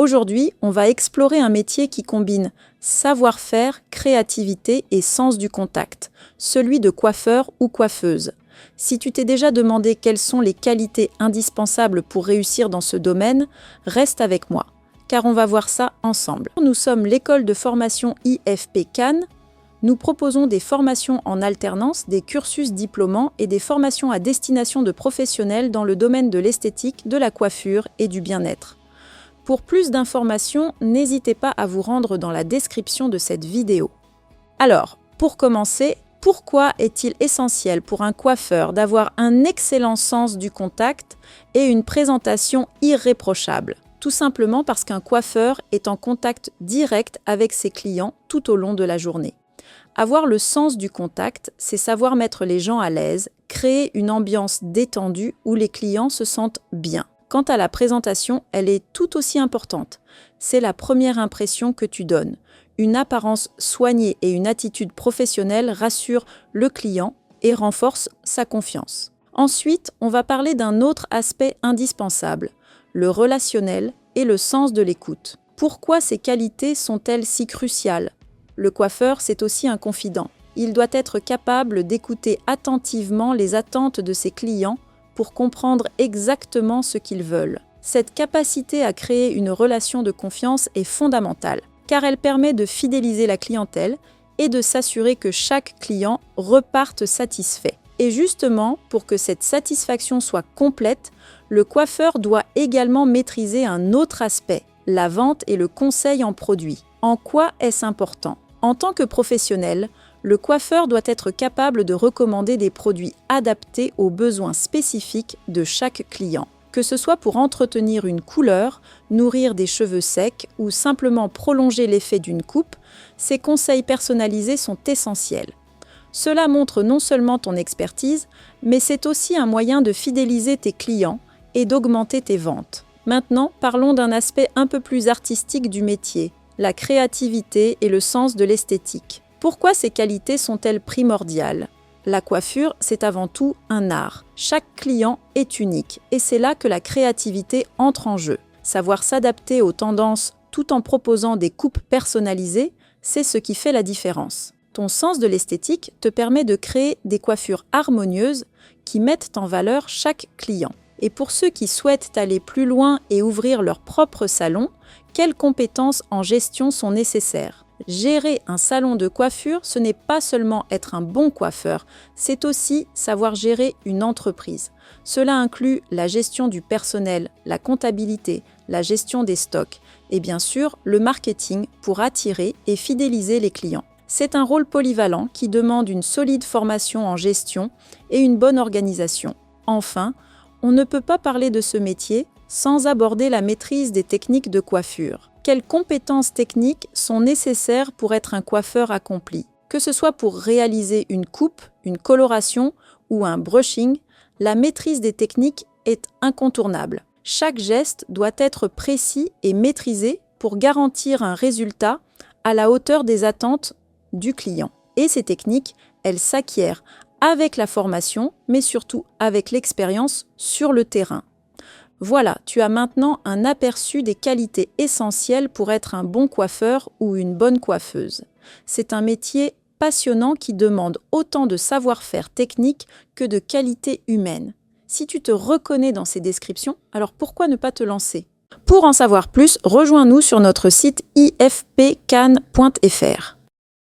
Aujourd'hui, on va explorer un métier qui combine savoir-faire, créativité et sens du contact, celui de coiffeur ou coiffeuse. Si tu t'es déjà demandé quelles sont les qualités indispensables pour réussir dans ce domaine, reste avec moi, car on va voir ça ensemble. Nous sommes l'école de formation IFP Cannes. Nous proposons des formations en alternance, des cursus diplômants et des formations à destination de professionnels dans le domaine de l'esthétique, de la coiffure et du bien-être. Pour plus d'informations, n'hésitez pas à vous rendre dans la description de cette vidéo. Alors, pour commencer, pourquoi est-il essentiel pour un coiffeur d'avoir un excellent sens du contact et une présentation irréprochable? Tout simplement parce qu'un coiffeur est en contact direct avec ses clients tout au long de la journée. Avoir le sens du contact, c'est savoir mettre les gens à l'aise, créer une ambiance détendue où les clients se sentent bien. Quant à la présentation, elle est tout aussi importante. C'est la première impression que tu donnes. Une apparence soignée et une attitude professionnelle rassurent le client et renforcent sa confiance. Ensuite, on va parler d'un autre aspect indispensable, le relationnel et le sens de l'écoute. Pourquoi ces qualités sont-elles si cruciales? Le coiffeur, c'est aussi un confident. Il doit être capable d'écouter attentivement les attentes de ses clients pour comprendre exactement ce qu'ils veulent. Cette capacité à créer une relation de confiance est fondamentale, car elle permet de fidéliser la clientèle et de s'assurer que chaque client reparte satisfait. Et justement, pour que cette satisfaction soit complète, le coiffeur doit également maîtriser un autre aspect, la vente et le conseil en produits. En quoi est-ce important? En tant que professionnel, le coiffeur doit être capable de recommander des produits adaptés aux besoins spécifiques de chaque client. Que ce soit pour entretenir une couleur, nourrir des cheveux secs ou simplement prolonger l'effet d'une coupe, ces conseils personnalisés sont essentiels. Cela montre non seulement ton expertise, mais c'est aussi un moyen de fidéliser tes clients et d'augmenter tes ventes. Maintenant, parlons d'un aspect un peu plus artistique du métier, la créativité et le sens de l'esthétique. Pourquoi ces qualités sont-elles primordiales? La coiffure, c'est avant tout un art. Chaque client est unique et c'est là que la créativité entre en jeu. Savoir s'adapter aux tendances tout en proposant des coupes personnalisées, c'est ce qui fait la différence. Ton sens de l'esthétique te permet de créer des coiffures harmonieuses qui mettent en valeur chaque client. Et pour ceux qui souhaitent aller plus loin et ouvrir leur propre salon, quelles compétences en gestion sont nécessaires? Gérer un salon de coiffure, ce n'est pas seulement être un bon coiffeur, c'est aussi savoir gérer une entreprise. Cela inclut la gestion du personnel, la comptabilité, la gestion des stocks et bien sûr le marketing pour attirer et fidéliser les clients. C'est un rôle polyvalent qui demande une solide formation en gestion et une bonne organisation. Enfin, on ne peut pas parler de ce métier sans aborder la maîtrise des techniques de coiffure. Quelles compétences techniques sont nécessaires pour être un coiffeur accompli? Que ce soit pour réaliser une coupe, une coloration ou un brushing, la maîtrise des techniques est incontournable. Chaque geste doit être précis et maîtrisé pour garantir un résultat à la hauteur des attentes du client. Et ces techniques, elles s'acquièrent avec la formation, mais surtout avec l'expérience sur le terrain. Voilà, tu as maintenant un aperçu des qualités essentielles pour être un bon coiffeur ou une bonne coiffeuse. C'est un métier passionnant qui demande autant de savoir-faire technique que de qualité humaine. Si tu te reconnais dans ces descriptions, alors pourquoi ne pas te lancer? Pour en savoir plus, rejoins-nous sur notre site ifpcannes.fr.